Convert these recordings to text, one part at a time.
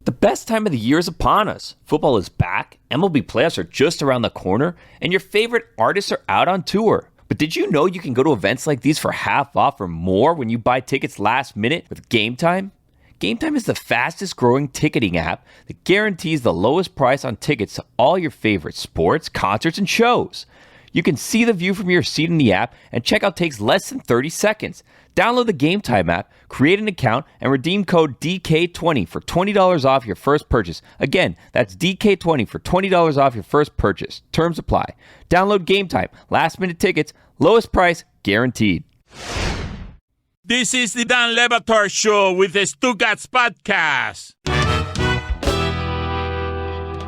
The best time of the year is upon us. Football is back, MLB playoffs are just around the corner, and your favorite artists are out on tour. But did you know you can go to events like these for half off or more when you buy tickets last minute with Game Time? Game Time is the fastest growing ticketing app that guarantees the lowest price on tickets to all your favorite sports, concerts, and shows. You can see the view from your seat in the app, and checkout takes less than 30 seconds. Download the Game Time app, create an account, and redeem code DK20 for $20 off your first purchase. Again, that's DK20 for $20 off your first purchase. Terms apply. Download Game Time. Last minute tickets, lowest price, guaranteed. This is the Dan Le Batard Show with the Stuttgart's podcast.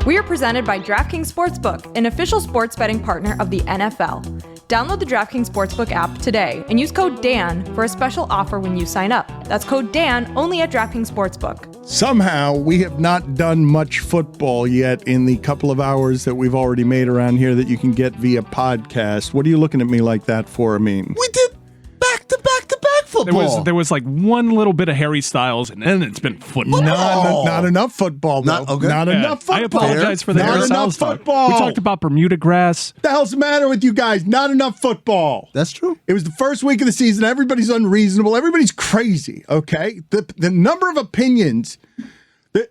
We are presented by DraftKings Sportsbook, an official sports betting partner of the NFL. Download the DraftKings Sportsbook app today and use code DAN for a special offer when you sign up. That's code DAN only at DraftKings Sportsbook. Somehow, we have not done much football yet in the couple of hours that we've already made around here that you can get via podcast. What are you looking at me like that for, Amin? We did back-to-back football. There was like one little bit of Harry Styles, and then it's been football. Not enough football, though. Not enough football. I apologize for the Not Harry enough Styles talk. football. We talked about Bermuda grass. What the hell's the matter with you guys? Not enough football. That's true. It was the first week of the season. Everybody's unreasonable. Everybody's crazy, okay? The number of opinions...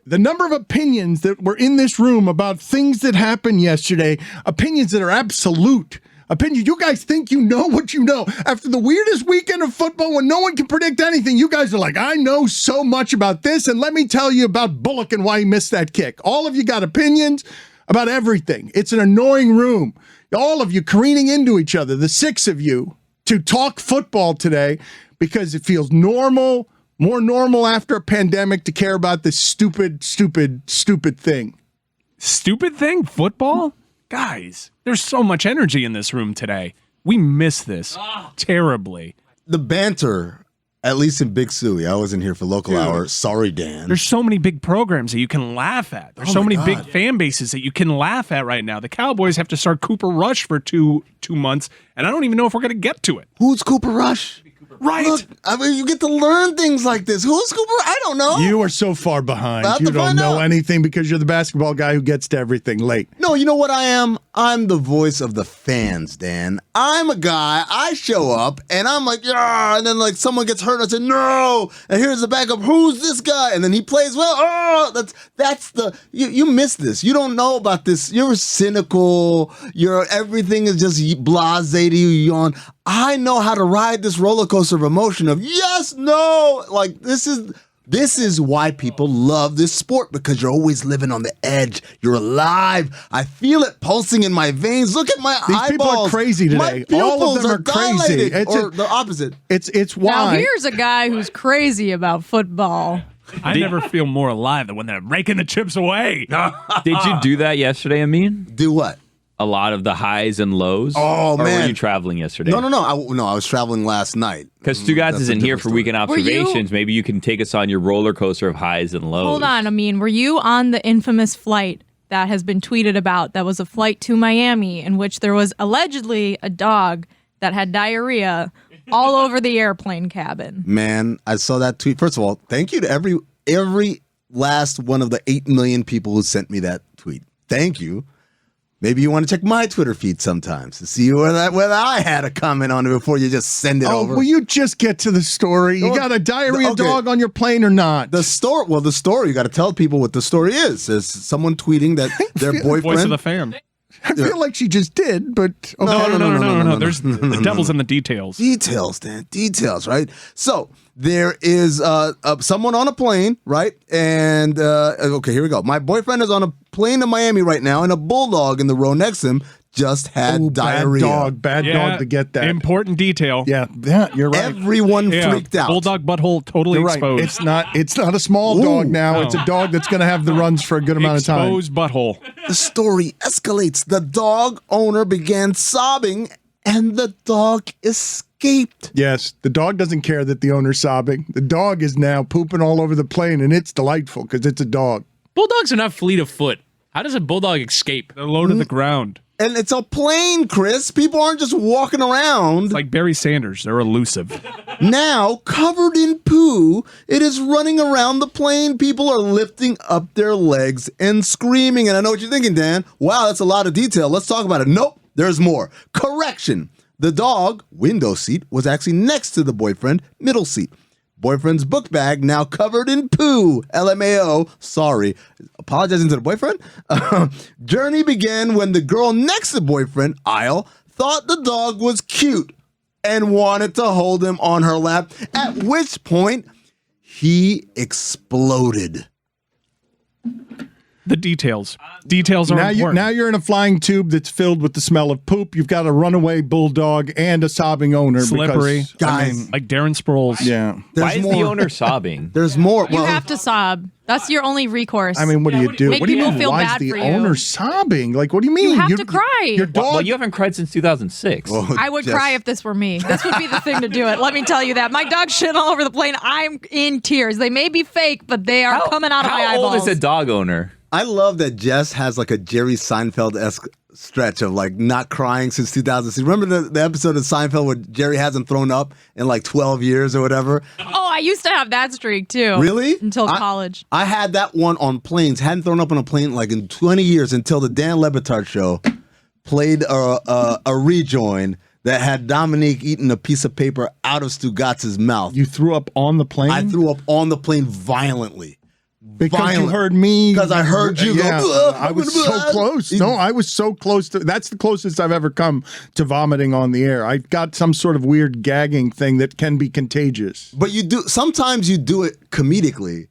The number of opinions that were in this room about things that happened yesterday, opinions that are absolute opinions. You guys think you know what you know. After the weirdest weekend of football when no one can predict anything, you guys are like, I know so much about this, and let me tell you about Bullock and why he missed that kick. All of you got opinions about everything. It's an annoying room. All of you careening into each other, the six of you, to talk football today because it feels normal, more normal after a pandemic to care about this stupid thing. Stupid thing? Football? Guys, there's so much energy in this room today. We miss this terribly. The banter, at least in Big Suey. I wasn't here for local hour. Sorry, Dan. There's so many big programs that you can laugh at. There's so many big fan bases that you can laugh at right now. The Cowboys have to start Cooper Rush for two months, and I don't even know if we're going to get to it. Who's Cooper Rush? Right. Look, I mean, you get to learn things like this. Who's Cooper? I don't know. You are so far behind. About You to don't find know out. anything because you're the basketball guy who gets to everything late. No, you know what I am? I'm the voice of the fans, Dan. I'm a guy, I show up, and I'm like, yeah, and then like someone gets hurt, I say, no, and here's the backup, who's this guy? And then he plays well, oh, that's the, you miss this. You don't know about this. You're cynical, everything is just blasé to you, yawn. I know how to ride this roller coaster of emotion of yes, no, like this is why people love this sport, because you're always living on the edge. You're alive. I feel it pulsing in my veins. Look at my These eyeballs. people are crazy today. My All of them pupils are crazy. dilated, or the opposite. It's why. Now here's a guy who's crazy about football. I never feel more alive than when they're raking the chips away. Did you do that yesterday, Amin? Do what? A lot of the highs and lows? Oh, or man. were you traveling yesterday? No. I was traveling last night. Because Stugatz That's a isn't here different for story. weekend observations. Maybe you can take us on your roller coaster of highs and lows. Hold on, were you on the infamous flight that has been tweeted about? That was a flight to Miami in which there was allegedly a dog that had diarrhea all over the airplane cabin. Man, I saw that tweet. First of all, thank you to every last one of the 8 million people who sent me that tweet. Thank you. Maybe you want to check my Twitter feed sometimes to see whether I had a comment on it before you just send it over. Will you just get to the story? You got a diarrhea dog on your plane or not? The story, you got to tell people what the story is. There's someone tweeting that their boyfriend... Voice of the fan. I feel like she just did, but okay. No. There's the devil's in the details. Details, Dan. Details, right? So there is someone on a plane, right? And okay, here we go. My boyfriend is on a plane in Miami right now, and a bulldog in the row next to him just had diarrhea. Bad dog to get that. Important detail. Yeah, you're right. Everyone freaked out. Bulldog butthole totally You're exposed. right. It's not a small dog now. No. It's a dog that's going to have the runs for a good amount of time. Exposed butthole. The story escalates. The dog owner began sobbing, and the dog escaped. Yes, the dog doesn't care that the owner's sobbing. The dog is now pooping all over the plane, and it's delightful because it's a dog. Bulldogs are not fleet of foot. How does a bulldog escape? They're low to the ground. And it's a plane, Chris. People aren't just walking around. It's like Barry Sanders. They're elusive. Now, covered in poo, it is running around the plane. People are lifting up their legs and screaming. And I know what you're thinking, Dan. Wow, that's a lot of detail. Let's talk about it. Nope, there's more. Correction. The dog, window seat, was actually next to the boyfriend, middle seat. Boyfriend's book bag now covered in poo. LMAO. Sorry. Apologizing to the boyfriend? Journey began when the girl next to the boyfriend, aisle, thought the dog was cute and wanted to hold him on her lap, at which point he exploded. The details. Details are important. Now you're in a flying tube that's filled with the smell of poop. You've got a runaway bulldog and a sobbing owner. Slippery. Guys. Like Darren Sproles. Yeah. Why is the owner sobbing? There's more. You have to sob. That's your only recourse. I mean, what do you do? Make What do you people mean? feel Why bad is for the you. owner sobbing? Like, what do you mean? You have to cry. Your dog. Well, you haven't cried since 2006. I would cry if this were me. This would be the thing to do it. Let me tell you that. My dog shit all over the plane. I'm in tears. They may be fake, but they are coming out of my eyeballs. How old is a dog owner? I love that Jess has like a Jerry Seinfeld-esque stretch of like not crying since 2006. Remember the episode of Seinfeld where Jerry hasn't thrown up in like 12 years or whatever? Oh, I used to have that streak too. Really? Until college. I had that one on planes. Hadn't thrown up on a plane like in 20 years until the Dan Le Batard show played a rejoin that had Dominique eating a piece of paper out of Stugatz's mouth. You threw up on the plane? I threw up on the plane violently. Because you heard me. Because I heard you go. I was so close. No, I was so close to. That's the closest I've ever come to vomiting on the air. I got some sort of weird gagging thing that can be contagious. But you do. Sometimes you do it comedically,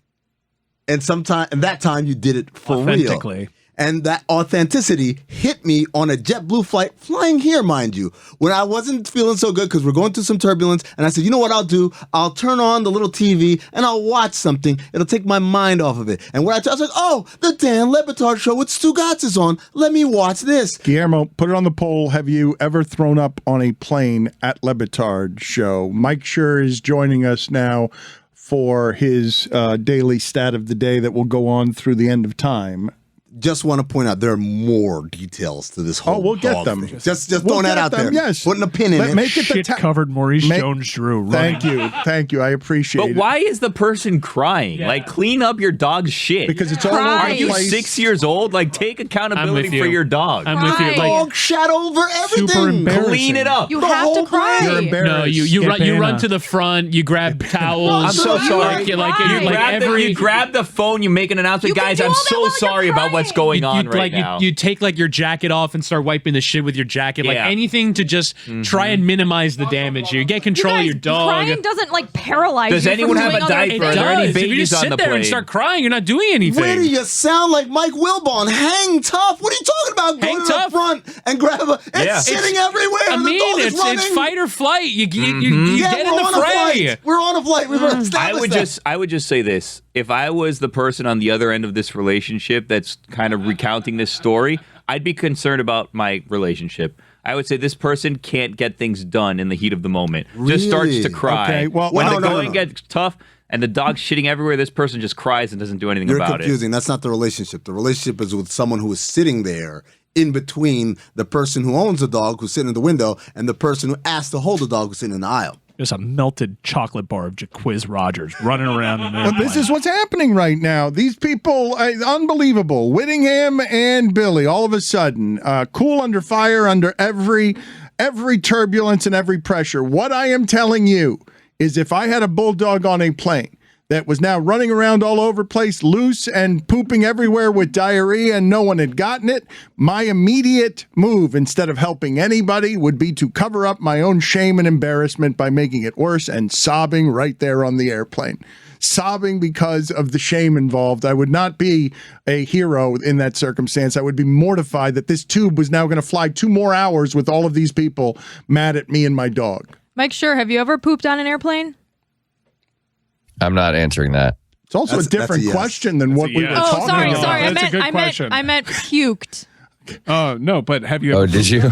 and that time you did it for real. And that authenticity hit me on a JetBlue flight, flying here, mind you, when I wasn't feeling so good because we're going through some turbulence. And I said, you know what I'll do? I'll turn on the little TV and I'll watch something. It'll take my mind off of it. And when I was like, oh, the Dan Le Batard show with Stugatz is on. Let me watch this. Guillermo, put it on the poll. Have you ever thrown up on a plane at Le Batard show? Mike Schur is joining us now for his daily stat of the day that will go on through the end of time. Just want to point out there are more details to this whole. Oh, we'll get them. Thing. Just throwing that out there. Yes, putting a pin in it. Make it Shit covered Maurice Jones-Drew. Thank you. I appreciate it. But why is the person crying? Yeah. Like, clean up your dog's shit. Because it's all over the Are you place. 6 years old? Like, take accountability for your dog. I'm with you. Dog shat over everything. Super embarrassing. Clean it up. You have to cry. You're embarrassed. No, you run to the front. You grab towels. I'm so sorry. You grab the phone. You make an announcement, guys. I'm so sorry about what's going on right now. You take like your jacket off and start wiping the shit with your jacket. Like anything to just try and minimize the damage. You get control of your dog. Crying doesn't like paralyze you. Does anyone have a diaper? Are there any If you babies just on sit the there plane? and start crying, you're not doing anything. Where do you sound like Mike Wilbon? Hang tough. What are you talking about? Go to the front and grab a. It's sitting everywhere. I mean, it's fight or flight. You get in the fray. We're on a flight. We've established I would just say this. If I was the person on the other end of this relationship that's kind of recounting this story, I'd be concerned about my relationship. I would say this person can't get things done in the heat of the moment. Really? Just starts to cry. Okay, well, when the going gets tough and the dog's shitting everywhere, this person just cries and doesn't do anything about it. You're confusing. That's not the relationship. The relationship is with someone who is sitting there in between the person who owns the dog, who's sitting in the window, and the person who asked to hold the dog, who's sitting in the aisle. There's a melted chocolate bar of Jaquiz Rogers running around in there. Well, this is what's happening right now. These people, unbelievable. Whittingham and Billy, all of a sudden, cool under fire under every turbulence and every pressure. What I am telling you is if I had a bulldog on a plane that was now running around all over the place, loose and pooping everywhere with diarrhea and no one had gotten it, my immediate move, instead of helping anybody, would be to cover up my own shame and embarrassment by making it worse and sobbing right there on the airplane. Sobbing because of the shame involved. I would not be a hero in that circumstance. I would be mortified that this tube was now going to fly 2 more hours with all of these people mad at me and my dog. Mike Schur, have you ever pooped on an airplane? I'm not answering that. It's also a different question than what we were talking about. Oh, sorry. That's a good question. I meant puked. Oh, no, but have you ever... Oh, did you?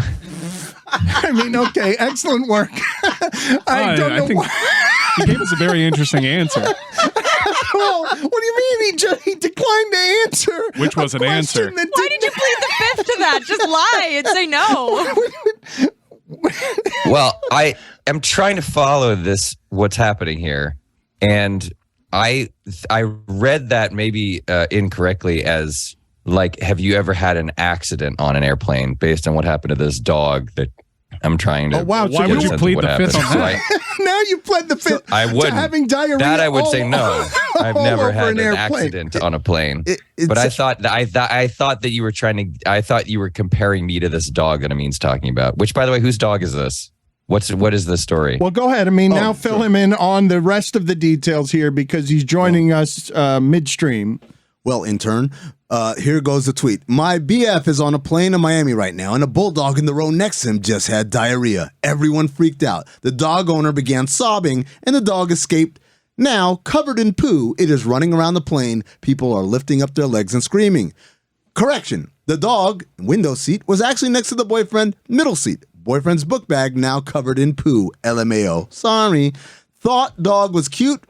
I mean, okay, excellent work. I don't know think why. he gave us a very interesting answer. Well, what do you mean? He declined to answer. Which was an answer. Why did you plead the fifth to that? Just lie and say no. Well, I am trying to follow what's happening here, and I read that maybe incorrectly as like, have you ever had an accident on an airplane based on what happened to this dog that I'm trying to. Oh, wow. Why would you plead the fifth on that? Now you pled the fifth. I wouldn't. Having diarrhea. That I would say no. I've never had an airplane. accident on a plane. But I thought that you were I thought you were comparing me to this dog that Amin's talking about. Which, by the way, whose dog is this? What is the story? Well, go ahead. Now fill him in on the rest of the details here because he's joining us midstream. Well, intern, here goes the tweet. My BF is on a plane in Miami right now, and a bulldog in the row next to him just had diarrhea. Everyone freaked out. The dog owner began sobbing, and the dog escaped. Now, covered in poo, it is running around the plane. People are lifting up their legs and screaming. Correction. The dog, window seat, was actually next to the boyfriend, middle seat. Boyfriend's book bag now covered in poo. LMAO. Sorry. Thought dog was cute.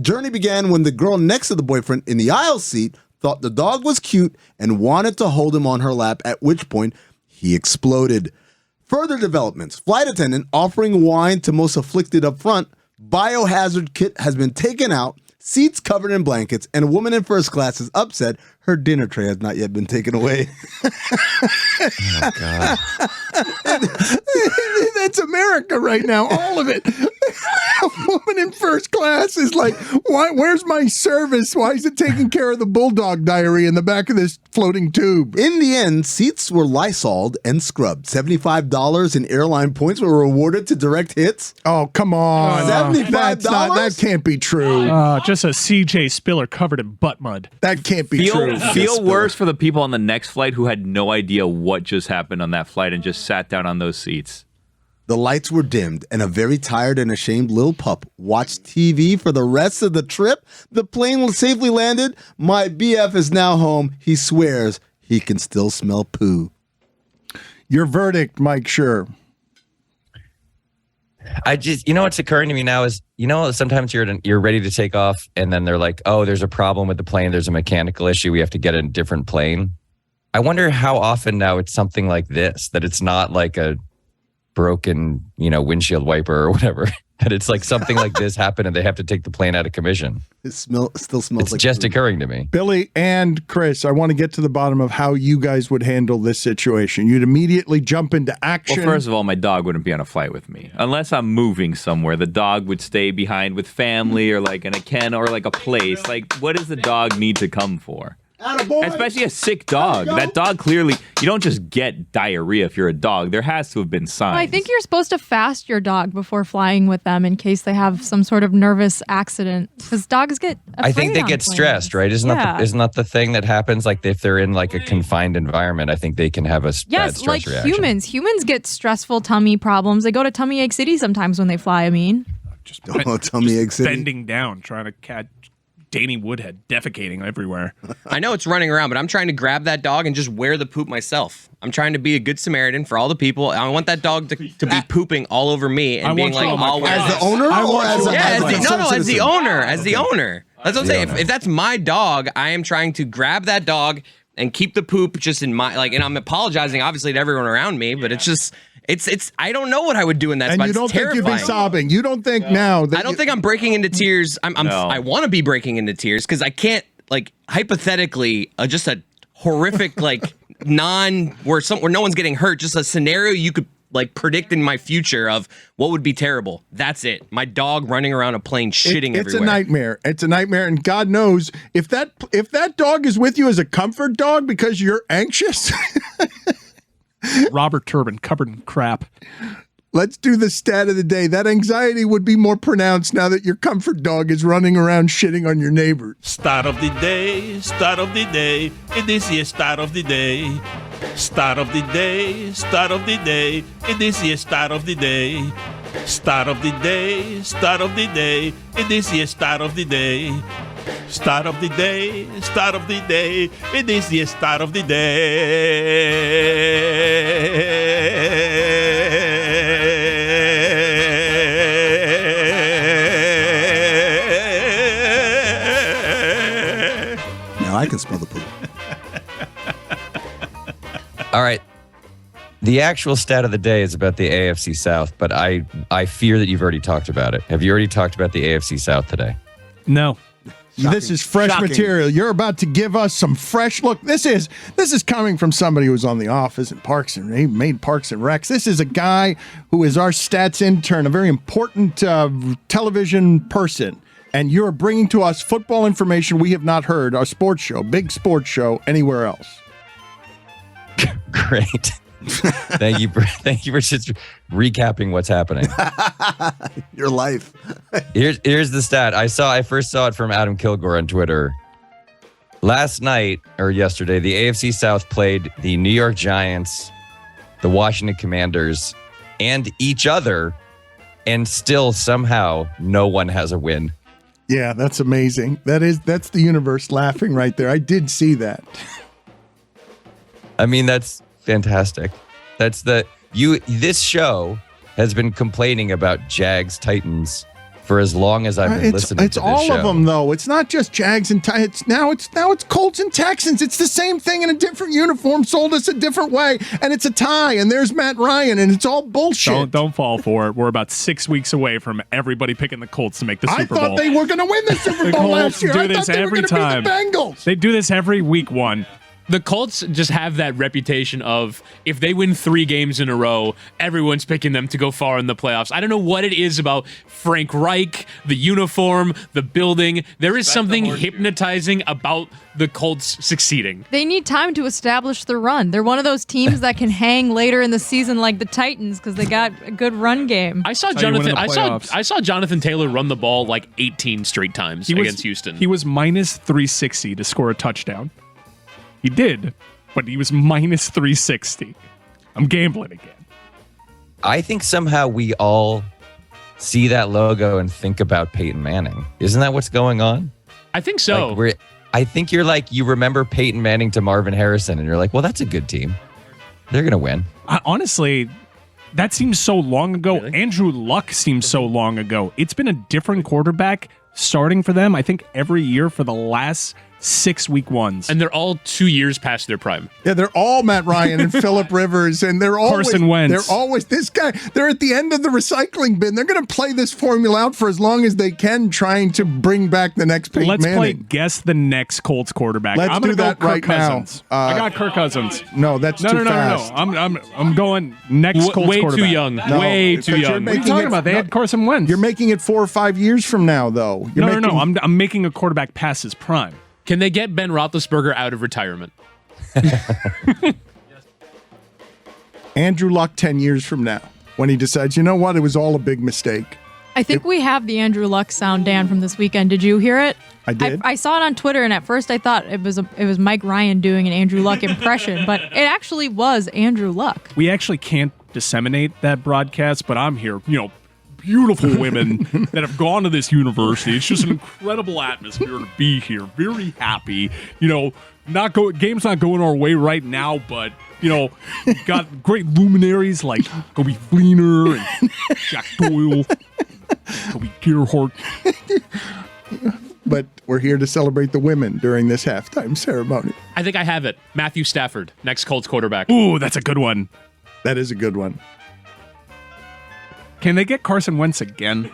Journey began when the girl next to the boyfriend in the aisle seat thought the dog was cute and wanted to hold him on her lap, at which point he exploded. Further developments. Flight attendant offering wine to most afflicted up front. Biohazard kit has been taken out. Seats covered in blankets. And a woman in first class is upset her dinner tray has not yet been taken away. Oh, God. That's America right now. All of it. A woman in first class is like, where's my service? Why is it taking care of the bulldog diarrhea in the back of this floating tube? In the end, seats were Lysoled and scrubbed. $75 in airline points were awarded to direct hits. Oh, come on. $75? That can't be true. Just a CJ Spiller covered in butt mud. That can't be true. Feel worse for the people on the next flight who had no idea what just happened on that flight and just sat down on those seats. The lights were dimmed, and a very tired and ashamed little pup watched TV for the rest of the trip. The plane safely landed. My BF is now home. He swears he can still smell poo. Your verdict, Mike Schur. What's occurring to me now is, sometimes you're ready to take off and then they're like, oh, there's a problem with the plane. There's a mechanical issue. We have to get a different plane. I wonder how often now it's something like this, that it's not like a broken, windshield wiper or whatever. And it's like something like this happened and they have to take the plane out of commission. It still smells like just poo. occurring to me. Billy and Chris, I want to get to the bottom of how you guys would handle this situation. You'd immediately jump into action. Well, first of all, my dog wouldn't be on a flight with me. Unless I'm moving somewhere, the dog would stay behind with family or like in a kennel or like a place. Like, what does the dog need to come for? Especially a sick dog. That dog clearly, you don't just get diarrhea if you're a dog. There has to have been signs. Well, I think you're supposed to fast your dog before flying with them in case they have some sort of nervous accident. Because dogs get afraid I think they on get planes. stressed, right? Isn't that the thing that happens? Like if they're in like a confined environment, I think they can have a bad stress like reaction. humans get stressful tummy problems. They go to tummy ache city sometimes when they fly. Just tummy ache city. bending down, trying to catch Danny Woodhead defecating everywhere. I know it's running around, but I'm trying to grab that dog and just wear the poop myself. I'm trying to be a good Samaritan for all the people. I want that dog to be pooping all over me and being like, "I'll wear as this." the owner, As the owner. As the owner. That's what I'm saying. If that's my dog, I am trying to grab that dog and keep the poop just in my and I'm apologizing obviously to everyone around me, but it's just. It's. I don't know what I would do in that and spot. You don't it's think terrifying. you'd be sobbing. You don't think now that I don't think I'm breaking into tears. I want to be breaking into tears because I can't hypothetically just a horrific where no one's getting hurt. Just a scenario you could predict in my future of what would be terrible. That's it. My dog running around a plane shitting everywhere. It's a nightmare. It's a nightmare, and God knows if that dog is with you as a comfort dog because you're anxious. Robert Turbin, covered in crap. Let's do the stat of the day. That anxiety would be more pronounced now that your comfort dog is running around shitting on your neighbors. Start of the day, start of the day. It is the start of the day. Start of the day, start of the day. It is the start of the day. Start of the day, start of the day. It is the start of the day. Start of the day, start of the day. It is the start of the day. now. I can smell the poop. All right. The actual stat of the day is about the AFC South, but I fear that you've already talked about it. Have you already talked about the AFC South today? No. This is fresh material. You're about to give us some fresh look. This is coming from somebody who was on The Office and he made Parks and Recs. This is a guy who is our stats intern, a very important television person. And you're bringing to us football information we have not heard, a sports show, big sports show, anywhere else. Great. Thank you for just recapping what's happening. Your life. Here's the stat. I first saw it from Adam Kilgore on Twitter. Last night or yesterday, the AFC South played the New York Giants, the Washington Commanders, and each other, and still somehow no one has a win. Yeah, that's amazing. That's the universe laughing right there. I did see that. I mean, that's fantastic. This show has been complaining about Jags Titans for as long as I've been listening to this show. It's all of them, though. It's not just Jags and Titans. Now it's Colts and Texans. It's the same thing in a different uniform, sold us a different way, and it's a tie, and there's Matt Ryan, and it's all bullshit. Don't fall for it. We're about 6 weeks away from everybody picking the Colts to make the Super Bowl. I thought they were going to win the Super Bowl last year. I thought they were going to beat the Bengals. They do this every week one. The Colts just have that reputation of if they win 3 games in a row, everyone's picking them to go far in the playoffs. I don't know what it is about Frank Reich, the uniform, the building. There is something hypnotizing about the Colts succeeding. They need time to establish the run. They're one of those teams that can hang later in the season like the Titans because they got a good run game. I saw Jonathan Taylor run the ball like 18 straight times against Houston. He was minus 360 to score a touchdown. He did, but he was minus 360. I'm gambling again. I think somehow we all see that logo and think about Peyton Manning. Isn't that what's going on? I think so. I think you're like, you remember Peyton Manning to Marvin Harrison, and you're like, well, that's a good team. They're going to win. Honestly, that seems so long ago. Really? Andrew Luck seems so long ago. It's been a different quarterback starting for them, I think, every year for the last 6 week ones. And they're all 2 years past their prime. Yeah, they're all Matt Ryan and Phillip Rivers, and they're always Carson Wentz. They're always this guy. They're at the end of the recycling bin. They're going to play this formula out for as long as they can, trying to bring back the next Peyton Manning. Let's play guess the next Colts quarterback. I'm going to do that go Kirk right Cousins. now. I got Kirk Cousins. No, that's too fast. No. I'm going next Colts way quarterback. Too young. No, way too young. What are you talking about? They had Carson Wentz. You're making it 4 or 5 years from now, though. No. I'm making a quarterback past his prime. Can they get Ben Roethlisberger out of retirement? Andrew Luck 10 years from now, when he decides, you know what, it was all a big mistake. I think we have the Andrew Luck sound, Dan, from this weekend. Did you hear it? I did. I saw it on Twitter, and at first I thought it was Mike Ryan doing an Andrew Luck impression, but it actually was Andrew Luck. We actually can't disseminate that broadcast, but I'm here, beautiful women that have gone to this university. It's just an incredible atmosphere to be here. Very happy. Game's not going our way right now, but got great luminaries like Kobe Fleener and Jack Doyle, Kobe Gerhardt. But we're here to celebrate the women during this halftime ceremony. I think I have it. Matthew Stafford, next Colts quarterback. Ooh, that's a good one. That is a good one. Can they get Carson Wentz again?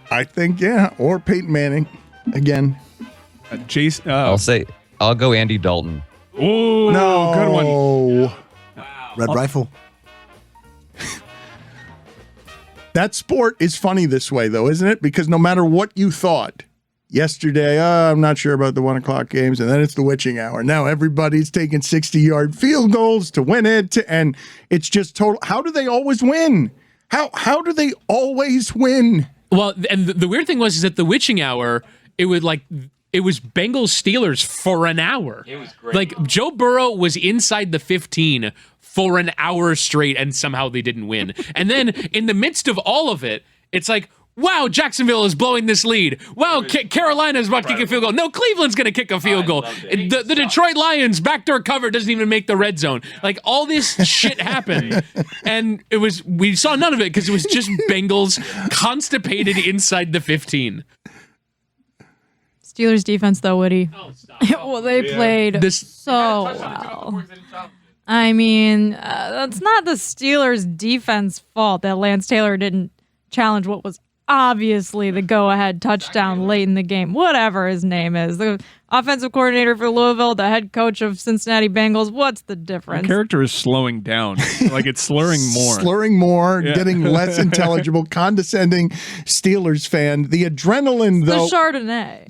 I think, yeah. Or Peyton Manning again. Jason. I'll go Andy Dalton. Oh, no, good one. Red Rifle. That sport is funny this way, though, isn't it? Because no matter what you thought yesterday, I'm not sure about the 1 o'clock games, and then it's the witching hour. Now everybody's taking 60-yard field goals to win it, and it's just total. How do they always win? How do they always win? Well, and the weird thing was that the witching hour, it was Bengals Steelers for an hour. It was great. Like Joe Burrow was inside the 15 for an hour straight, and somehow they didn't win. And then in the midst of all of it, it's like, wow, Jacksonville is blowing this lead. Wow, Carolina is about to kick a field goal. No, Cleveland's going to kick a field goal. The Detroit Lions backdoor cover doesn't even make the red zone. Like, all this shit happened. And we saw none of it because it was just Bengals constipated inside the 15. Steelers Steelers defense, though, Woody. Well, they played so well. I mean, that's not the Steelers' defense fault that Lance Taylor didn't challenge what was obviously the go-ahead touchdown late in the game. Whatever his name is. The offensive coordinator for Louisville, the head coach of Cincinnati Bengals. What's the difference? The character is slowing down. Like it's slurring more. Slurring more, getting less intelligible, condescending Steelers fan. The adrenaline, though. The Chardonnay.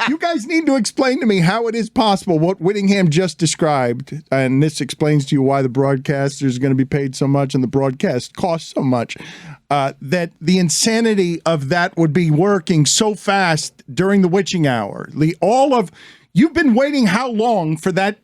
You guys need to explain to me how it is possible what Whittingham just described, and this explains to you why the broadcasters are going to be paid so much and the broadcast costs so much. That the insanity of that would be working so fast during the witching hour. You've been waiting how long for that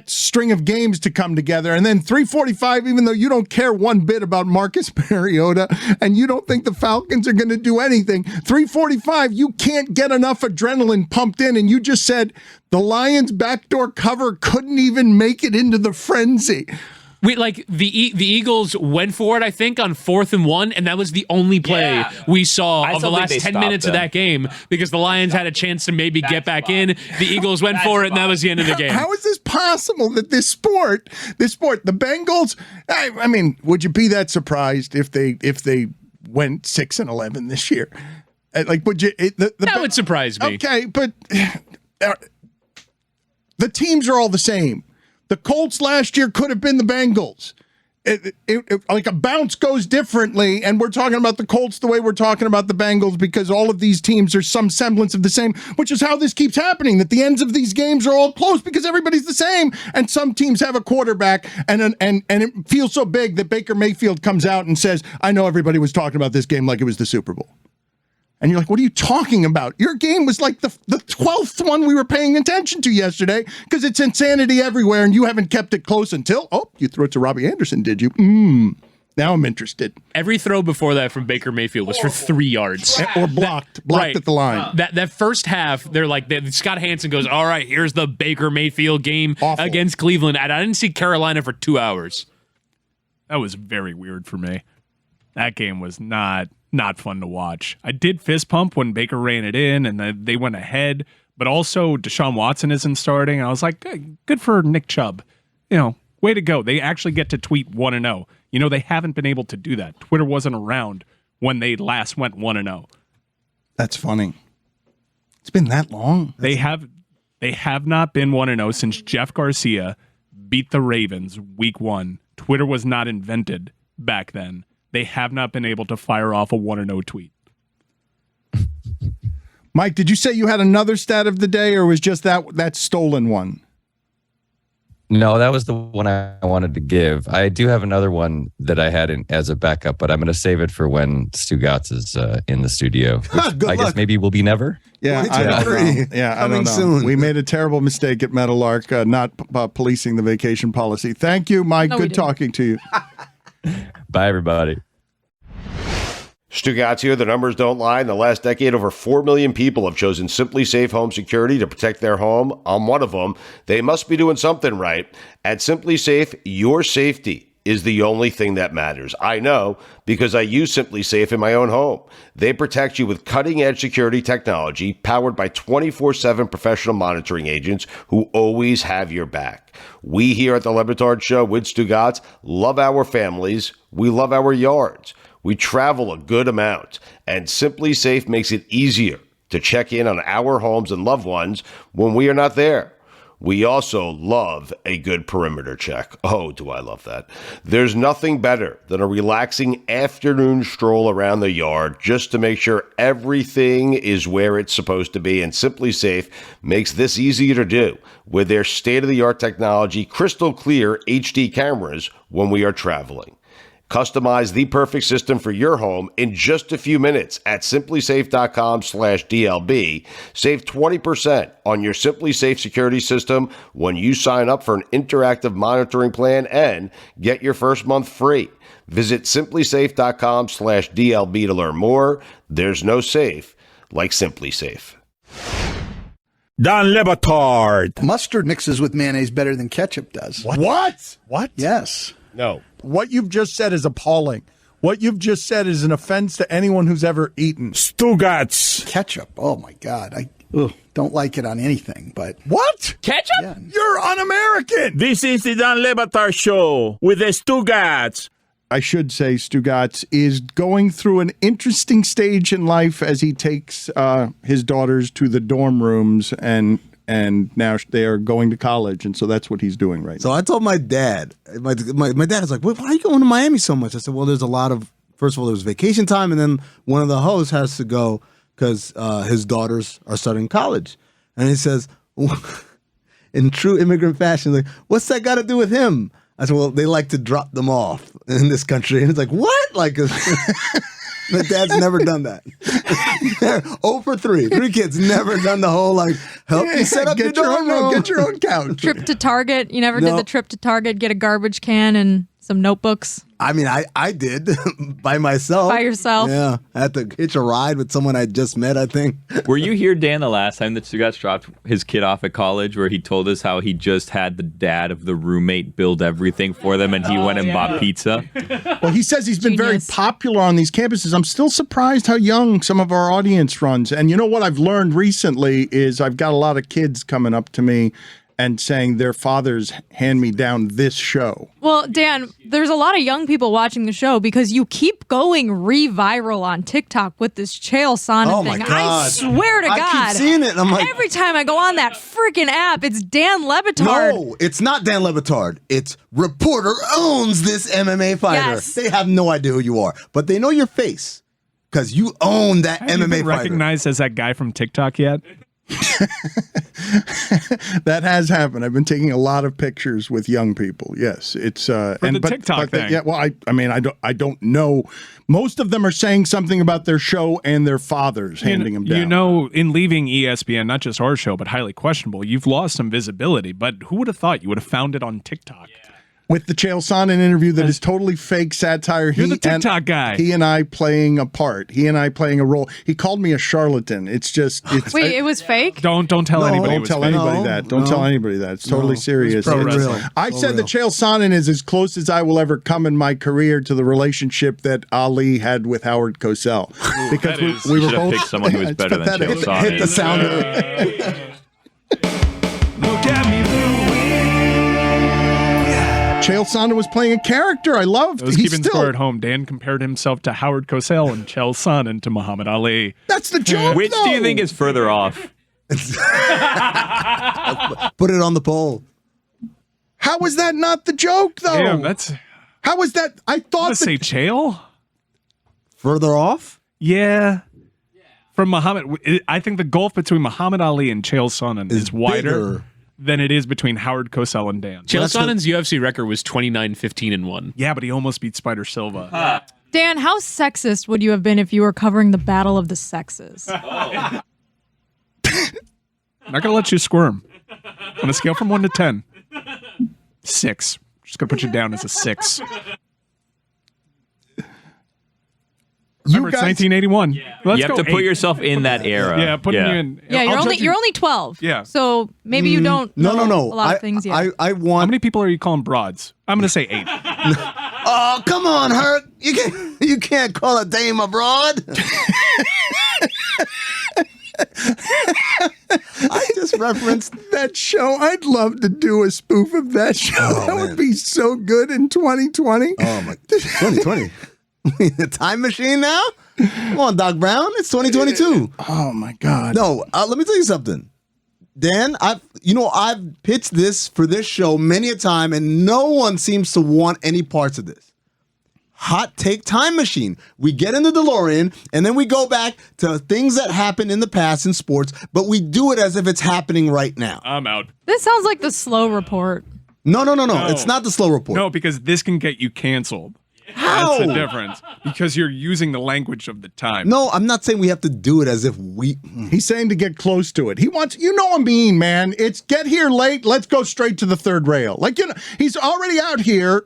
string of games to come together, and then 3:45, even though you don't care one bit about Marcus Mariota and you don't think the Falcons are going to do anything, 3:45, you can't get enough adrenaline pumped in, and you just said the Lions' backdoor cover couldn't even make it into the frenzy. The Eagles went for it, I think, on 4th and 1, and that was the only play we saw of the last 10 minutes of that game because the Lions had a chance to maybe get back in. The Eagles went for it, and that was the end of the game. How is this possible that this sport, the Bengals? I mean, would you be that surprised if they went 6-11 this year? Would you? That would surprise me. Okay, but the teams are all the same. The Colts last year could have been the Bengals. Like a bounce goes differently, and we're talking about the Colts the way we're talking about the Bengals because all of these teams are some semblance of the same, which is how this keeps happening, that the ends of these games are all close because everybody's the same, and some teams have a quarterback, and it feels so big that Baker Mayfield comes out and says, I know everybody was talking about this game like it was the Super Bowl. And you're like, what are you talking about? Your game was like the 12th one we were paying attention to yesterday because it's insanity everywhere, and you haven't kept it close until, you threw it to Robbie Anderson, did you? Now I'm interested. Every throw before that from Baker Mayfield was for 3 yards. Or blocked right. At the line. That first half, Scott Hansen goes, all right, here's the Baker Mayfield game against Cleveland. And I didn't see Carolina for 2 hours. That was very weird for me. That game was not fun to watch. I did fist pump when Baker ran it in and they went ahead, but also Deshaun Watson isn't starting. I was like, good for Nick Chubb. Way to go. They actually get to tweet 1-0. They haven't been able to do that. Twitter wasn't around when they last went 1-0. That's funny. It's been that long. They have not been 1-0 since Jeff Garcia beat the Ravens week 1. Twitter was not invented back then. They have not been able to fire off a 1-0 tweet. Mike, did you say you had another stat of the day, or was just that stolen one? No, that was the one I wanted to give. I do have another one that I had as a backup, but I'm going to save it for when Stugatz is in the studio. Which I guess maybe will be never. Yeah, I don't know. Yeah, I don't know. Soon. We made a terrible mistake at Metalark not policing the vacation policy. Thank you, Mike. Good talking to you. Bye, everybody. Stugatz here. The numbers don't lie. In the last decade, over 4 million people have chosen Simply Safe Home Security to protect their home. I'm one of them. They must be doing something right. At Simply Safe, your safety is the only thing that matters. I know because I use Simply Safe in my own home. They protect you with cutting-edge security technology powered by 24/7 professional monitoring agents who always have your back. We here at the Batard Show with Stugatz love our families. We love our yards. We travel a good amount, and Simply Safe makes it easier to check in on our homes and loved ones when we are not there. We also love a good perimeter check. Oh, do I love that. There's nothing better than a relaxing afternoon stroll around the yard just to make sure everything is where it's supposed to be, and Simply Safe makes this easier to do with their state-of-the-art technology, crystal clear HD cameras when we are traveling. Customize the perfect system for your home in just a few minutes at simplysafe.com/DLB. Save 20% on your Simply Safe security system when you sign up for an interactive monitoring plan and get your first month free. Visit simplysafe.com/DLB to learn more. There's no safe like Simply Safe. Don Le Batard. Mustard mixes with mayonnaise better than ketchup does. What? Yes. No. What you've just said is appalling. What you've just said is an offense to anyone who's ever eaten. Stugatz. Ketchup. Oh, my God. Ugh, don't like it on anything, but What? Ketchup? yeah. You're un-American. This is the Dan Le Batard Show with the Stugats. I should say Stugatz is going through an interesting stage in life as he takes his daughters to the dorm rooms and now they are going to college, and so that's what he's doing right now. So I told my dad. My dad was like, "Why are you going to Miami so much?" I said, "Well, there's a lot of. First of all, there's vacation time, and then one of the hosts has to go because his daughters are starting college." And he says, in true immigrant fashion, like, "What's that got to do with him?" I said, "Well, they like to drop them off in this country." And it's like, "What?" Like, my dad's never done that. 0 for 3. 3 kids never done the whole like help you set up your dorm room. Get your own couch. Trip to Target. You never did No. the trip to Target, get a garbage can and some notebooks. I mean, I did by myself. By yourself? Yeah. I had to hitch a ride with someone I just met, I think. Were you here, Dan, the last time that Stugatz dropped his kid off at college, where he told us how he just had the dad of the roommate build everything for them, and he went and bought pizza? Well, he says he's been Genius. very popular on these campuses. I'm still surprised how young some of our audience runs. And you know what I've learned recently is I've got a lot of kids coming up to me and saying their fathers hand me down this show. Well, Dan, there's a lot of young people watching the show because you keep going re-viral on TikTok with this Chael Sonnen Oh, my thing. I God. swear to I God. keep seeing it, and I'm like- every time I go on that freaking app, it's Dan Le Batard. No, it's not Dan Le Batard. It's reporter owns this MMA fighter. Yes. They have no idea who you are, but they know your face because you own that Have you MMA been fighter. recognized as that guy from TikTok yet? That has happened. I've been taking a lot of pictures with young people. Yes, it's the TikTok thing. Yeah, well, I mean, I don't know. Most of them are saying something about their show and their fathers handing them down. You know, in leaving ESPN, not just our show, but highly questionable, you've lost some visibility. But who would have thought you would have found it on TikTok? With the Chael Sonnen interview that is totally fake satire. You're the TikTok guy. He and I playing a part. He and I playing a role. He called me a charlatan. It's just. It's, Wait, it was fake? Don't tell anybody. Don't it was tell fake. anybody that. Don't tell anybody that. It's totally serious. pro It's- wrestling. I said that Chael Sonnen is as close as I will ever come in my career to the relationship that Ali had with Howard Cosell. Because that is- we were Should have both picked someone who was It's better than pathetic. Chael Sonnen. Hit the sound of Look at me blue. Chael Sonnen was playing a character I loved. Those He's keeping still. score at home. Dan compared himself to Howard Cosell and Chael Sonnen to Muhammad Ali. That's the joke. Which do you though. think is further off? Put it on the poll. How was that not the joke though? Damn, that's. How was that? I thought Let's say Chael. Further off? Yeah. From Muhammad, I think the gulf between Muhammad Ali and Chael Sonnen is wider bigger. than it is between Howard Cosell and Dan. Chael Sonnen's UFC record was 29-15-1. Yeah, but he almost beat Spider Silva. Dan, how sexist would you have been if you were covering the battle of the sexes? I'm not gonna let you squirm. On a scale from 1 to 10, 6. Just gonna put you down as a 6. Remember, it's 1981. Let's You have go to put 8. yourself in that era. Yeah, putting you in. Yeah, I'll judge you- you're only 12. Yeah. So maybe you don't No, know no. a lot of things yet. I How want. many people are you calling broads? I'm gonna say 8. Oh, come on, Herc. You can't call a dame abroad. I just referenced that show. I'd love to do a spoof of that show. That man. would be so good in 2020. Oh my 2020. The time machine now? Come on, Doc Brown. It's 2022. Oh my God. No, let me tell you something. Dan, I've pitched this for this show many a time, and no one seems to want any parts of this. Hot take time machine. We get in the DeLorean, and then we go back to things that happened in the past in sports, but we do it as if it's happening right now. I'm out. This sounds like the slow report. No. It's not the slow report. No, because this can get you canceled. How? That's the difference. Because you're using the language of the time. No, I'm not saying we have to do it as if we. He's saying to get close to it. He wants, you know what I mean, man. It's get here late. Let's go straight to the third rail. Like, you know, he's already out here.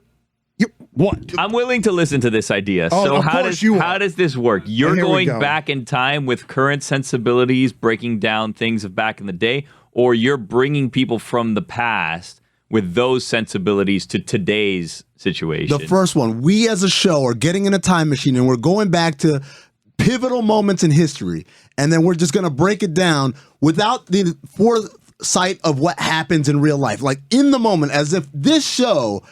What? I'm willing to listen to this idea. Oh, So of course you how are. does this work? You're Here we going go. back in time with current sensibilities, breaking down things of back in the day, or you're bringing people from the past with those sensibilities to today's situation. The first one, we as a show are getting in a time machine and we're going back to pivotal moments in history, and then we're just going to break it down without the foresight of what happens in real life. Like in the moment, as if this show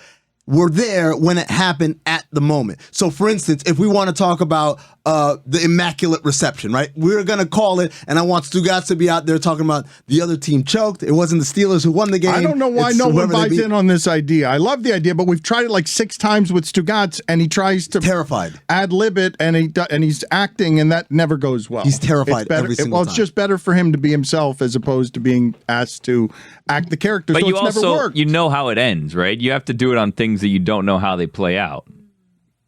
were there when it happened at the moment. So, for instance, if we want to talk about the Immaculate Reception, right? We're going to call it, and I want Stugatz to be out there talking about the other team choked. It wasn't the Steelers who won the game. I don't know why no one buys in on this idea. I love the idea, but we've tried it like 6 times with Stugatz, and he tries to terrified ad-lib it, and he's acting, and that never goes well. He's terrified every single time. Well, it's just better for him to be himself as opposed to being asked to act the character. But so you it's never also, worked. you know how it ends, right? You have to do it on things that you don't know how they play out.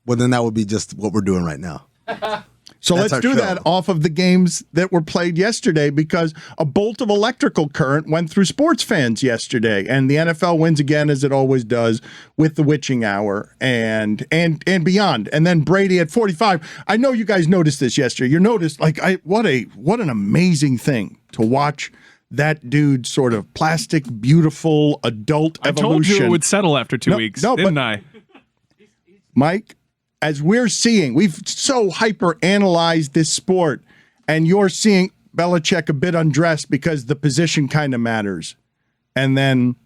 Well, then that would be just what we're doing right now. So That's let's do our that show. off of the games that were played yesterday, because a bolt of electrical current went through sports fans yesterday, and the NFL wins again, as it always does, with the witching hour and beyond. And then Brady at 45. I know you guys noticed this yesterday. You noticed, like, what an amazing thing to watch that dude sort of plastic, beautiful adult evolution. I told you it would settle after 2 weeks, didn't I? Mike, as we're seeing, we've so hyper analyzed this sport, and you're seeing Belichick a bit undressed because the position kind of matters. And then,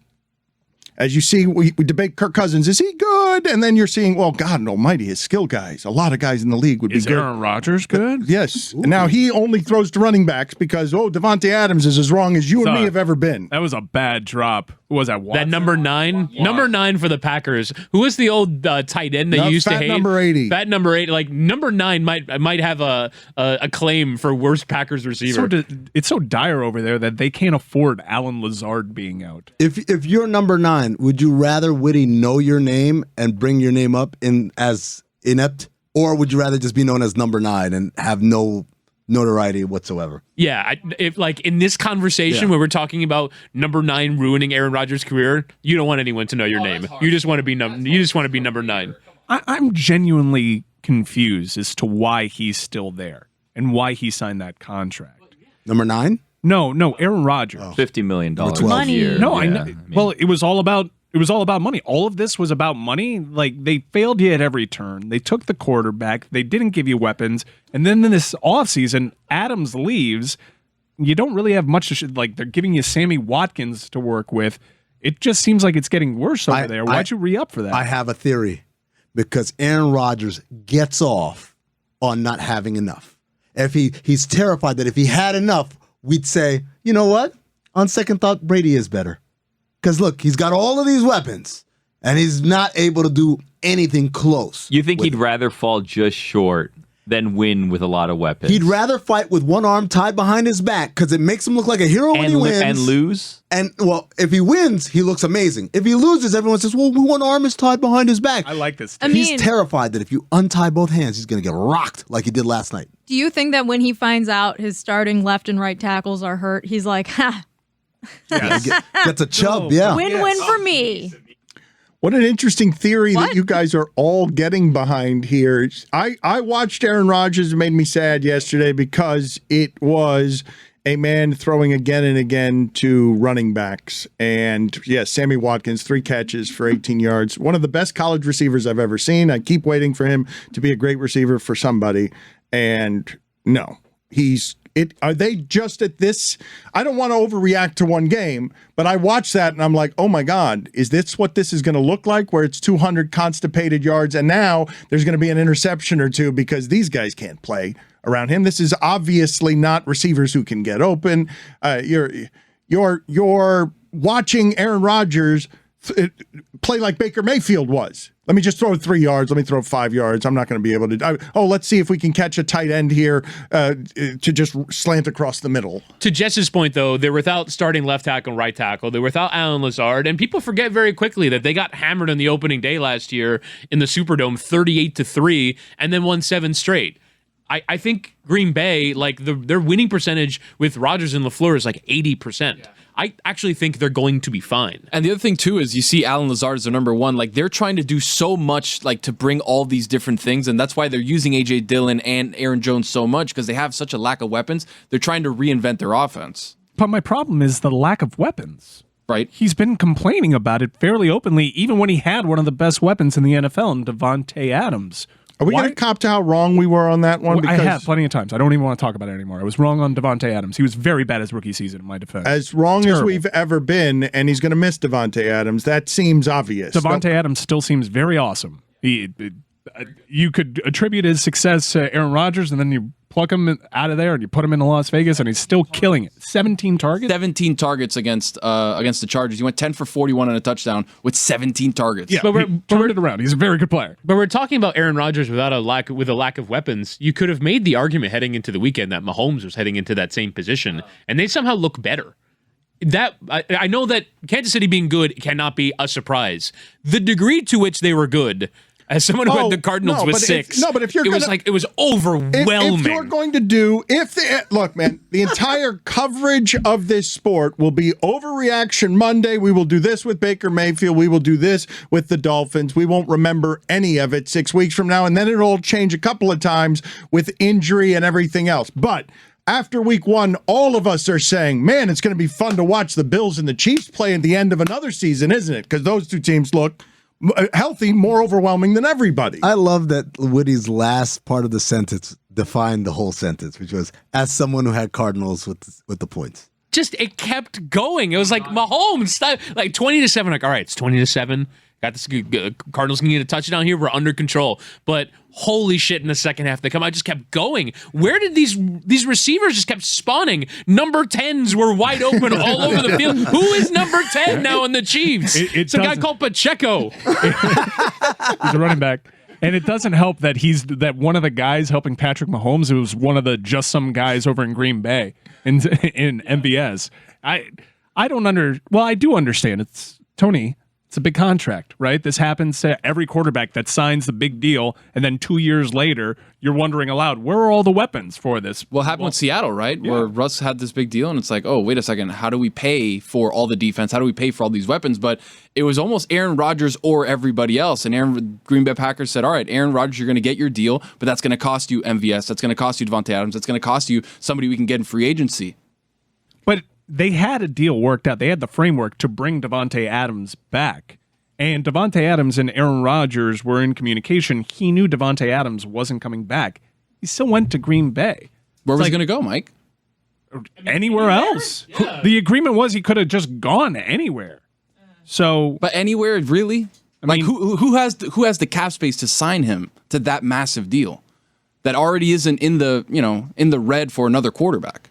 as you see, we debate Kirk Cousins. Is he good? And then you're seeing, well, God almighty, his skill guys. A lot of guys in the league would be good. Is Aaron Rodgers good? Yes. And now he only throws to running backs because, Devontae Adams is as wrong as you and me have ever been. That was a bad drop. Who was that? Watson? That number 9? Yeah. Number 9 for the Packers. Who was the old tight end that you used to hate? Number 80. Fat number 8. Like, number 9 might have a claim for worst Packers receiver. It's so dire over there that they can't afford Alan Lazard being out. If you're number 9, would you rather Whitty know your name and bring your name up as inept, or would you rather just be known as number 9 and have no notoriety whatsoever? Yeah, if like in this conversation where we're talking about number 9 ruining Aaron Rodgers' career, you don't want anyone to know your name. You just want to be number 9. I'm genuinely confused as to why he's still there and why he signed that contract. Number 9? No, Aaron Rodgers. $50 million a year. No, I know. Well, it was all about money. All of this was about money. Like, they failed you at every turn. They took the quarterback. They didn't give you weapons. And then in this offseason, Adams leaves. You don't really have much to like, they're giving you Sammy Watkins to work with. It just seems like it's getting worse over there. Why'd you re-up for that? I have a theory, because Aaron Rodgers gets off on not having enough. If he's terrified that if he had enough, we'd say, you know what? On second thought, Brady is better. Because look, he's got all of these weapons, and he's not able to do anything close. You think he'd rather fall just short than win with a lot of weapons? He'd rather fight with one arm tied behind his back, because it makes him look like a hero when he wins. And lose? And, well, if he wins, he looks amazing. If he loses, everyone says, well, one arm is tied behind his back. I like this. He's terrified that if you untie both hands, he's going to get rocked like he did last night. Do you think that when he finds out his starting left and right tackles are hurt, he's like, ha, Gets a chub, yeah. win-win for me. What an interesting theory that you guys are all getting behind here. I watched Aaron Rodgers. It made me sad yesterday because it was a man throwing again and again to running backs. And yes, Sammy Watkins, 3 catches for 18 yards. One of the best college receivers I've ever seen. I keep waiting for him to be a great receiver for somebody. And no, are they just at this? I don't want to overreact to one game, but I watched that and I'm like, oh my God, is this what this is going to look like, where it's 200 constipated yards and now there's going to be an interception or two because these guys can't play around him? This is obviously not receivers who can get open. You're watching Aaron Rodgers play like Baker Mayfield was. Let me just throw 3 yards. Let me throw 5 yards. I'm not going to be able to. Let's see if we can catch a tight end here to just slant across the middle. To Jess's point, though, they're without starting left tackle and right tackle. They're without Alan Lazard. And people forget very quickly that they got hammered on the opening day last year in the Superdome 38-3 and then won 7 straight. I think Green Bay, like their winning percentage with Rodgers and LaFleur is like 80%. Yeah. I actually think they're going to be fine. And the other thing, too, is you see Alan Lazard as their number 1. Like, they're trying to do so much, like, to bring all these different things, and that's why they're using A.J. Dillon and Aaron Jones so much, because they have such a lack of weapons. They're trying to reinvent their offense. But my problem is the lack of weapons. Right. He's been complaining about it fairly openly, even when he had one of the best weapons in the NFL, in Devontae Adams. Are we going to cop to how wrong we were on that one? Well, I have plenty of times. I don't even want to talk about it anymore. I was wrong on Davante Adams. He was very bad his rookie season, in my defense. As wrong as we've ever been, and he's going to miss Davante Adams. That seems obvious. Davante Adams still seems very awesome. You could attribute his success to Aaron Rodgers, and then you pluck him out of there and you put him into Las Vegas, and he's still killing it. 17 targets? 17 targets against the Chargers. He went 10 for 41 and a touchdown with 17 targets. Yeah, but he turned it around. He's a very good player. But we're talking about Aaron Rodgers with a lack of weapons. You could have made the argument heading into the weekend that Mahomes was heading into that same position, and they somehow look better. That I know that Kansas City being good cannot be a surprise. The degree to which they were good, as someone who had the Cardinals with 6, but if you're it was overwhelming. If you're going to do, look, man, the entire coverage of this sport will be Overreaction Monday. We will do this with Baker Mayfield. We will do this with the Dolphins. We won't remember any of it 6 weeks from now, and then it'll change a couple of times with injury and everything else. But after week 1, all of us are saying, man, it's going to be fun to watch the Bills and the Chiefs play at the end of another season, isn't it? Because those two teams look healthy, more overwhelming than everybody. I love that Woody's last part of the sentence defined the whole sentence, which was, as someone who had Cardinals with the points. Just, it kept going. It was like Mahomes, like 20-7. Like, all right, it's 20-7. Got this. Cardinals can get a touchdown here. We're under control. But holy shit! In the second half, they come out, just kept going. Where did these receivers just kept spawning? Number 10s were wide open all over the field. Who is number 10 now in the Chiefs? It's a guy called Pacheco. He's a running back. And it doesn't help that that one of the guys helping Patrick Mahomes was one of the just some guys over in Green Bay in MVS. I do understand. It's Tony. It's a big contract, right? This happens to every quarterback that signs the big deal, and then 2 years later, you're wondering aloud, where are all the weapons for this? Well, it happened with Seattle, right? Yeah. Where Russ had this big deal, and it's like, oh, wait a second, how do we pay for all the defense? How do we pay for all these weapons? But it was almost Aaron Rodgers or everybody else, and Green Bay Packers said, all right, Aaron Rodgers, you're going to get your deal, but that's going to cost you MVS, that's going to cost you Davante Adams, that's going to cost you somebody we can get in free agency. But they had a deal worked out. They had the framework to bring Davante Adams back. And Davante Adams and Aaron Rodgers were in communication. He knew Davante Adams wasn't coming back. He still went to Green Bay. Where was he going to go, Mike? Anywhere else. Yeah. The agreement was he could have just gone anywhere. But anywhere, really? I mean, who has the cap space to sign him to that massive deal that already isn't in the red for another quarterback?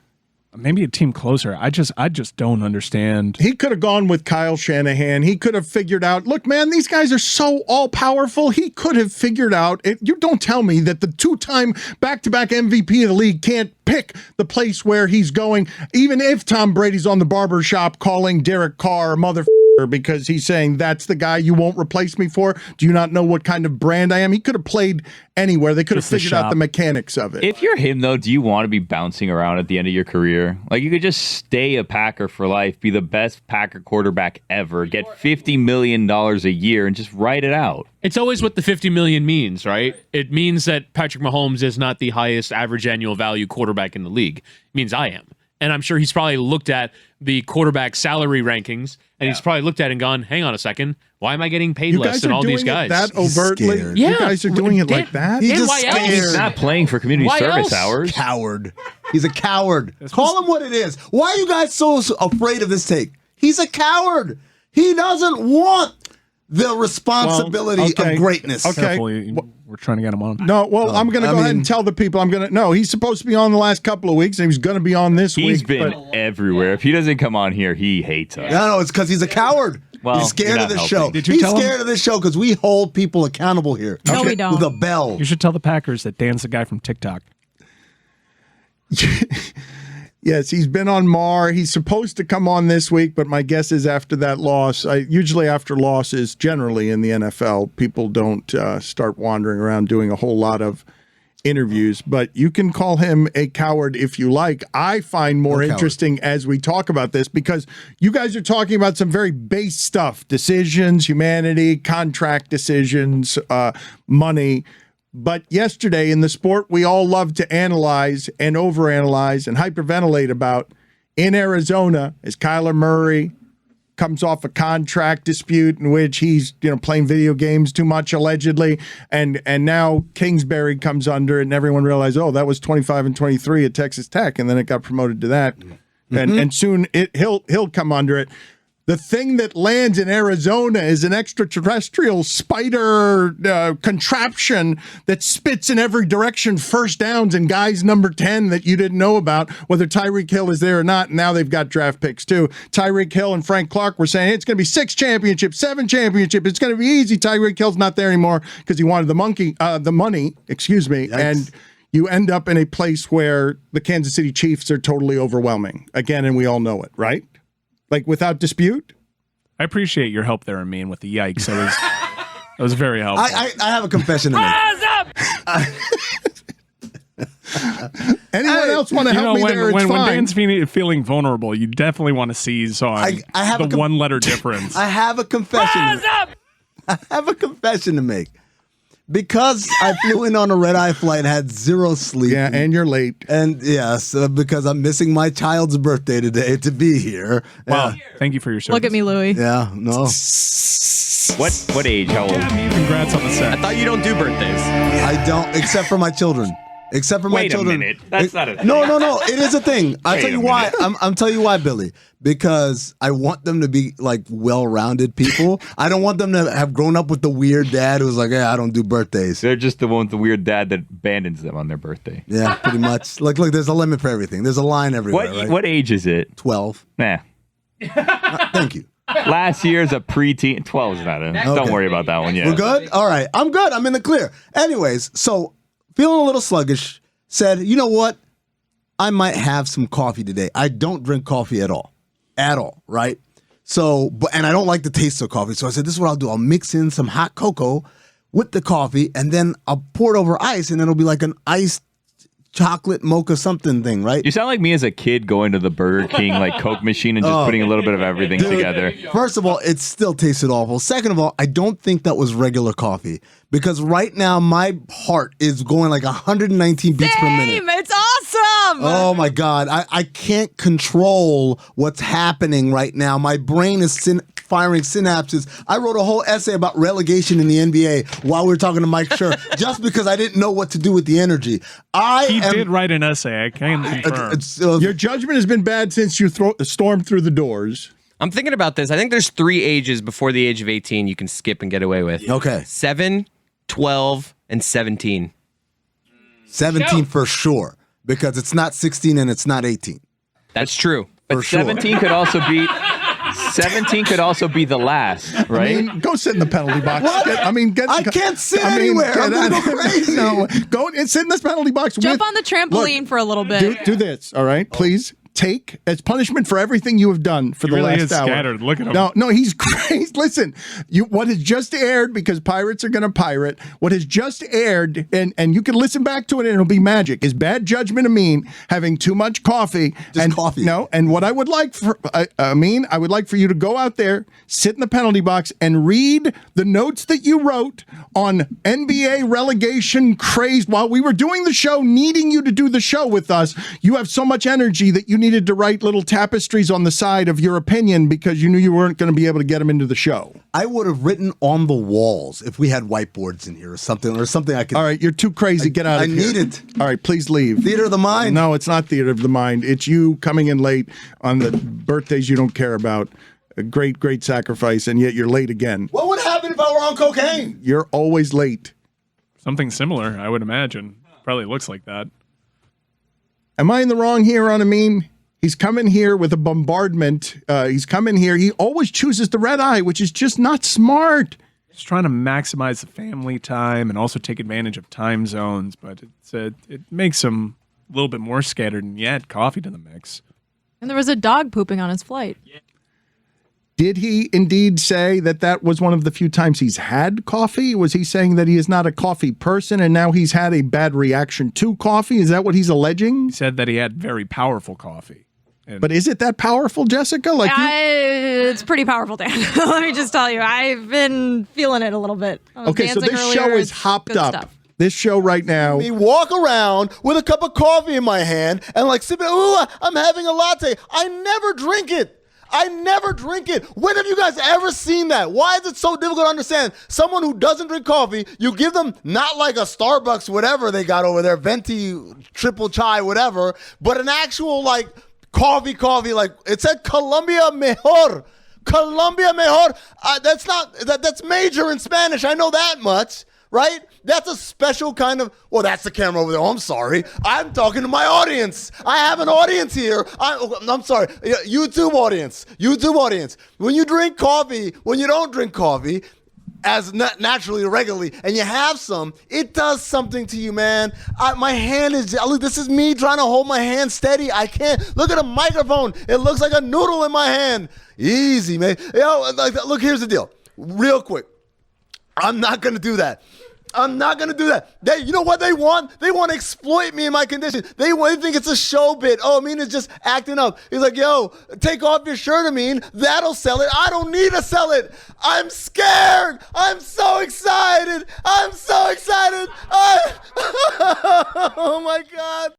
Maybe a team closer. I just don't understand. He could have gone with Kyle Shanahan. He could have figured out, look, man, these guys are so all-powerful. He could have figured out, you don't tell me that the 2-time back-to-back MVP of the league can't pick the place where he's going, even if Tom Brady's on the barbershop calling Derek Carr motherfucker because he's saying that's the guy you won't replace me for. Do you not know what kind of brand I am? He could have played anywhere. They could have figured out the mechanics of it. If you're him, though, do you want to be bouncing around at the end of your career? Like, you could just stay a Packer for life, be the best Packer quarterback ever, get $50 million a year, and just write it out. It's always what the $50 million means, right? It means that Patrick Mahomes is not the highest average annual value quarterback in the league. It means I am. And I'm sure he's probably looked at the quarterback salary rankings, and he's probably looked at it and gone, hang on a second, why am I getting paid less than all these guys? That overtly? Yeah. You guys are doing it like that? He's just scared. He's not playing for community service hours. Coward. He's a coward. Call him what it is. Why are you guys so afraid of this take? He's a coward. He doesn't want the responsibility of greatness. Okay. We're trying to get him on. No, I'm going to go ahead and tell the people he's supposed to be on the last couple of weeks, and he was going to be on this week. He's been everywhere. If he doesn't come on here, he hates us. No, it's because he's a coward. Well, he's scared of this show. Did you he's tell scared him? of this show because we hold people accountable here. No, we don't. With a bell. You should tell the Packers that Dan's the guy from TikTok. Yes, he's been on Mar. He's supposed to come on this week, but my guess is after that loss, usually after losses, generally in the NFL, people don't start wandering around doing a whole lot of interviews. But you can call him a coward if you like. I find more interesting as we talk about this because you guys are talking about some very base stuff, decisions, humanity, contract decisions, money. But yesterday in the sport we all love to analyze and overanalyze and hyperventilate about in Arizona as Kyler Murray comes off a contract dispute in which he's playing video games too much allegedly, and now Kingsbury comes under it, and everyone realized, oh, that was 25 and 23 at Texas Tech, and then it got promoted to that, and soon he'll come under it. The thing that lands in Arizona is an extraterrestrial spider contraption that spits in every direction first downs and guys number 10 that you didn't know about, whether Tyreek Hill is there or not. Now they've got draft picks too. Tyreek Hill and Frank Clark were saying, hey, it's going to be 6 championships, 7 championships. It's going to be easy. Tyreek Hill's not there anymore because he wanted the money, Yikes. and you end up in a place where the Kansas City Chiefs are totally overwhelming again, and we all know it, right? Like without dispute. I appreciate your help there, Amin, with the yikes. That was very helpful. I have a confession to make. Anyone else want to help me there? When Dan's feeling vulnerable, you definitely want to seize on the one-letter difference. I have a confession. I have a confession to make. Because I flew in on a red-eye flight, had 0 sleep. Yeah, and you're late. And yes, because I'm missing my child's birthday today to be here. Wow, thank you for your service. Look at me, Louie. Yeah, no. What age? How old? Congrats on the set. I thought you don't do birthdays. I don't, except for my children. Except for my Wait children. a minute. That's not a thing. No. It is a thing. I'll Wait tell you a why. I'm telling you why, Billy. Because I want them to be like well-rounded people. I don't want them to have grown up with the weird dad who's like, I don't do birthdays. They're just the one with the weird dad that abandons them on their birthday. Yeah, pretty much. Look, there's a limit for everything. There's a line everywhere. Right? What age is it? 12. Nah. Thank you. Last year's a preteen. 12 is not it. Don't worry about that one yet. We're good? All right. I'm good. I'm in the clear. Anyways, so feeling a little sluggish, said, you know what? I might have some coffee today. I don't drink coffee at all. Right? So, and I don't like the taste of coffee. So I said, this is what I'll do. I'll mix in some hot cocoa with the coffee, and then I'll pour it over ice, and it'll be like an iced chocolate mocha something thing, right? You sound like me as a kid going to the Burger King like Coke machine and just putting a little bit of everything together. First of all, it still tasted awful. Second of all, I don't think that was regular coffee, because right now my heart is going like 119 beats per minute. It's awesome. Oh my God. I can't control what's happening right now. My brain is firing synapses. I wrote a whole essay about relegation in the NBA while we were talking to Mike Schur, just because I didn't know what to do with the energy. He did write an essay. I can confirm. Your judgment has been bad since you stormed through the doors. I'm thinking about this. I think there's 3 ages before the age of 18 you can skip and get away with. Okay. 7, 12, and 17. 17 for sure, because it's not 16 and it's not 18. That's true. But 17 could also be 17 could also be the last, right? I mean, go sit in the penalty box. What? I can't sit anywhere. I'm gonna go crazy. No, go and sit in this penalty box. Jump on the trampoline for a little bit. Do this, all right? Please take as punishment for everything you have done for the really last is hour. Scattered. Look at him. No, he's crazy. Listen, what has just aired, because pirates are going to pirate, what has just aired, and you can listen back to it and it'll be magic, is bad judgment of Amin having too much coffee. Coffee. No, and what I would like for Amin, I would like for you to go out there, sit in the penalty box, and read the notes that you wrote on NBA relegation craze while we were doing the show, needing you to do the show with us. You have so much energy that you needed to write little tapestries on the side of your opinion because you knew you weren't going to be able to get them into the show. I would have written on the walls if we had whiteboards in here or something I could. All right, you're too crazy. Get out of here. I need it. All right, please leave. Theater of the mind. No, it's not theater of the mind. It's you coming in late on the birthdays you don't care about. A great, great sacrifice, and yet you're late again. What would happen if I were on cocaine? You're always late. Something similar, I would imagine. Probably looks like that. Am I in the wrong here on Amin? He's coming here with a bombardment. He's coming here. He always chooses the red eye, which is just not smart. Just trying to maximize the family time and also take advantage of time zones, but it makes him a little bit more scattered, and you add coffee to the mix. And there was a dog pooping on his flight. Did he indeed say that was one of the few times he's had coffee? Was he saying that he is not a coffee person and now he's had a bad reaction to coffee? Is that what he's alleging? He said that he had very powerful coffee. But is it that powerful, Jessica? Like it's pretty powerful, Dan. Let me just tell you. I've been feeling it a little bit. Okay, so this show is hopped up. Stuff. This show right now. We walk around with a cup of coffee in my hand and like sipping, ooh, I'm having a latte. I never drink it. I never drink it. When have you guys ever seen that? Why is it so difficult to understand? Someone who doesn't drink coffee, you give them not like a Starbucks, whatever they got over there, venti, triple chai, whatever, but an actual like coffee, like it said Colombia Mejor. Colombia Mejor. That's major in Spanish. I know that much, right? That's a special kind of, well, that's the camera over there. Oh, I'm sorry. I'm talking to my audience. I have an audience here. I'm sorry. YouTube audience. When you drink coffee, when you don't drink coffee, as naturally or regularly, and you have some, it does something to you, man. My hand is, look, this is me trying to hold my hand steady. I can't. Look at a microphone. It looks like a noodle in my hand. Easy, man. Look, here's the deal. Real quick. I'm not going to do that. You know what they want? They want to exploit me in my condition. They think it's a show bit. Oh, Amin is just acting up. He's like, yo, take off your shirt, Amin. That'll sell it. I don't need to sell it. I'm scared. I'm so excited. Oh, my God.